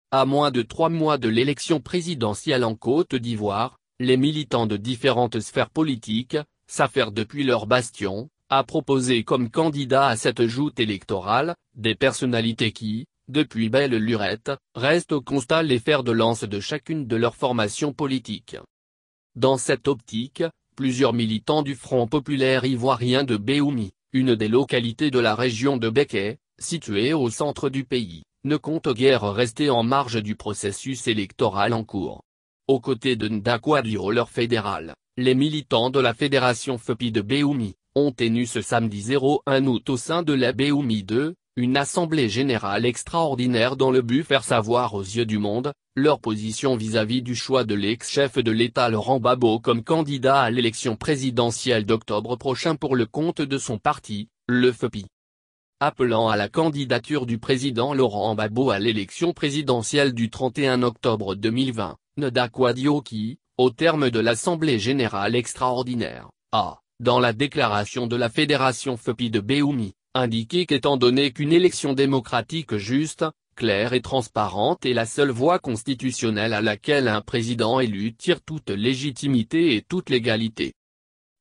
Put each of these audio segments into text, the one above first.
À moins de 3 mois de l'élection présidentielle en Côte d'Ivoire, les militants de différentes sphères politiques, s'affairent depuis leur bastion, à proposer comme candidats à cette joute électorale, des personnalités qui, depuis belle lurette, restent au constat les fers de lance de chacune de leurs formations politiques. Dans cette optique, plusieurs militants du Front populaire ivoirien de Béoumi, une des localités de la région de Béké, située au centre du pays, ne comptent guère rester en marge du processus électoral en cours. Aux côtés de Ndakwa-Dio leur fédéral, les militants de la fédération FEPI de Béoumi, ont tenu ce samedi 01 août au sein de la Béoumi 2, une assemblée générale extraordinaire dans le but faire savoir aux yeux du monde, leur position vis-à-vis du choix de l'ex-chef de l'État Laurent Gbagbo comme candidat à l'élection présidentielle d'octobre prochain pour le compte de son parti, le FEPI. Appelant à la candidature du président Laurent Gbagbo à l'élection présidentielle du 31 octobre 2020, Ndakwa-Dio qui, au terme de l'Assemblée générale extraordinaire, a, dans la déclaration de la fédération FEPI de Béoumi, indiqué qu'étant donné qu'une élection démocratique juste, claire et transparente est la seule voie constitutionnelle à laquelle un président élu tire toute légitimité et toute légalité.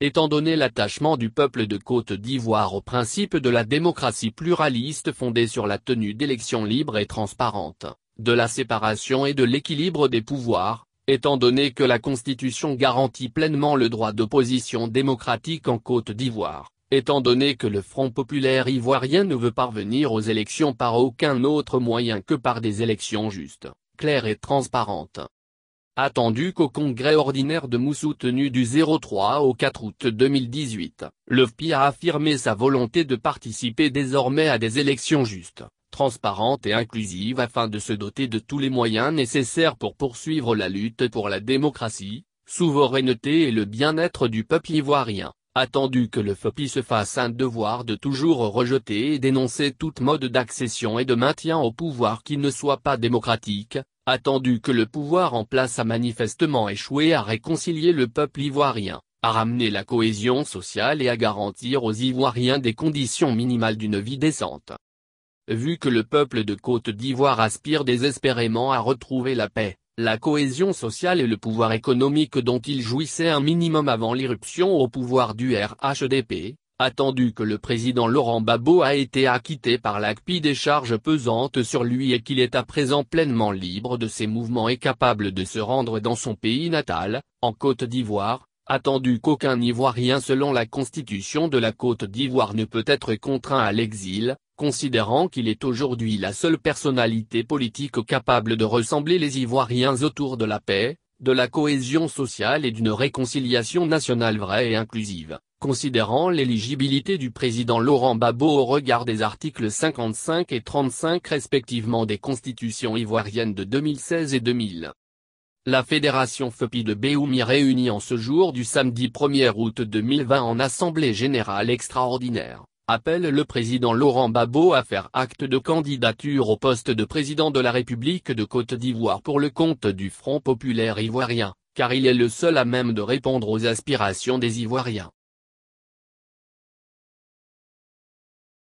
Étant donné l'attachement du peuple de Côte d'Ivoire au principe de la démocratie pluraliste fondée sur la tenue d'élections libres et transparentes, de la séparation et de l'équilibre des pouvoirs, étant donné que la Constitution garantit pleinement le droit d'opposition démocratique en Côte d'Ivoire, étant donné que le Front populaire ivoirien ne veut parvenir aux élections par aucun autre moyen que par des élections justes, claires et transparentes. Attendu qu'au congrès ordinaire de Moussou tenu du 03 au 4 août 2018, le FPI a affirmé sa volonté de participer désormais à des élections justes, transparentes et inclusives afin de se doter de tous les moyens nécessaires pour poursuivre la lutte pour la démocratie, souveraineté et le bien-être du peuple ivoirien. Attendu que le FEPI se fasse un devoir de toujours rejeter et dénoncer toute mode d'accession et de maintien au pouvoir qui ne soit pas démocratique, attendu que le pouvoir en place a manifestement échoué à réconcilier le peuple ivoirien, à ramener la cohésion sociale et à garantir aux Ivoiriens des conditions minimales d'une vie décente. Vu que le peuple de Côte d'Ivoire aspire désespérément à retrouver la paix, la cohésion sociale et le pouvoir économique dont il jouissait un minimum avant l'irruption au pouvoir du RHDP, attendu que le président Laurent Gbagbo a été acquitté par l'ACPI des charges pesantes sur lui et qu'il est à présent pleinement libre de ses mouvements et capable de se rendre dans son pays natal, en Côte d'Ivoire, attendu qu'aucun Ivoirien selon la constitution de la Côte d'Ivoire ne peut être contraint à l'exil, considérant qu'il est aujourd'hui la seule personnalité politique capable de rassembler les Ivoiriens autour de la paix, de la cohésion sociale et d'une réconciliation nationale vraie et inclusive, considérant l'éligibilité du président Laurent Gbagbo au regard des articles 55 et 35 respectivement des constitutions ivoiriennes de 2016 et 2000. La fédération FEPI de Béoumi réunie en ce jour du samedi 1er août 2020 en assemblée générale extraordinaire, appelle le président Laurent Gbagbo à faire acte de candidature au poste de président de la République de Côte d'Ivoire pour le compte du Front populaire ivoirien, car il est le seul à même de répondre aux aspirations des Ivoiriens.